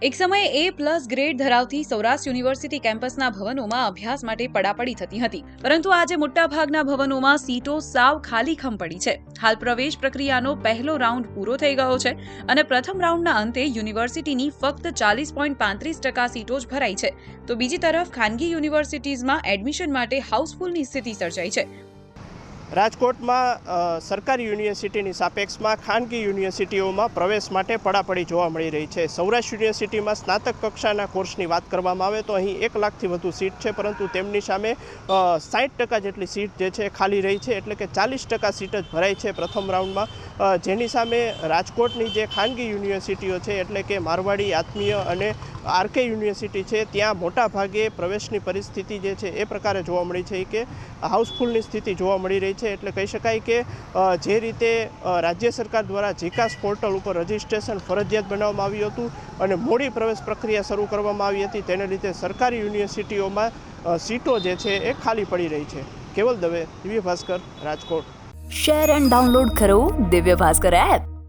એક સમયે A+ grade ધરાવતી સૌરાષ્ટ્ર યુનિવર્સિટી કેમ્પસના ભવનોમાં અભ્યાસ માટે પડાપડી થતી હતી, પરંતુ આજે મોટાભાગના ભવનોમાં સીટો સાવ ખાલીખમ પડી છે. હાલ પ્રવેશ પ્રક્રિયાનો પહેલો રાઉન્ડ પૂરો થઈ ગયો છે અને પ્રથમ રાઉન્ડના અંતે યુનિવર્સિટીની ફક્ત 40.35% સીટો જ ભરાઈ છે, તો બીજી તરફ ખાનગી યુનિવર્સિટીઝમાં એડમિશન માટે હાઉસફુલની સ્થિતિ સર્જાઈ છે. રાજકોટમાં સરકારી યુનિવર્સિટીની સાપેક્ષમાં ખાનગી યુનિવર્સિટીઓમાં પ્રવેશ માટે પડાપડી જોવા મળી રહી છે. સૌરાષ્ટ્ર યુનિવર્સિટીમાં સ્નાતક કક્ષાના કોર્સની વાત કરવામાં આવે તો અહીં 1 લાખથી વધુ સીટ છે, પરંતુ તેમની સામે 60% જેટલી સીટ જે છે ખાલી રહી છે, એટલે કે 40% સીટ જ ભરાઈ છે પ્રથમ રાઉન્ડમાં. જેની સામે રાજકોટની જે ખાનગી યુનિવર્સિટીઓ છે, એટલે કે મારવાડી, આત્મીય અને RK યુનિવર્સિટી છે, ત્યાં મોટા ભાગે પ્રવેશની પરિસ્થિતિ જે છે એ પ્રકારે જોવા મળી છે કે હાઉસફુલની સ્થિતિ જોવા મળી રહી છે. એટલે કહી શકાય કે જે રીતે રાજ્ય સરકાર દ્વારા જીકાસ પોર્ટલ ઉપર રજિસ્ટ્રેશન ફરજિયાત બનાવવામાં આવ્યું હતું અને મોડી પ્રવેશ પ્રક્રિયા શરૂ કરવામાં આવી હતી, તેને લીધે સરકારી યુનિવર્સિટીઓમાં સીટો જે છે એ ખાલી પડી રહી છે. કેવલ Dave, Divya Bhaskar, Rajkot. Share and download કરો દિવ્ય ભાસ્કર એપ.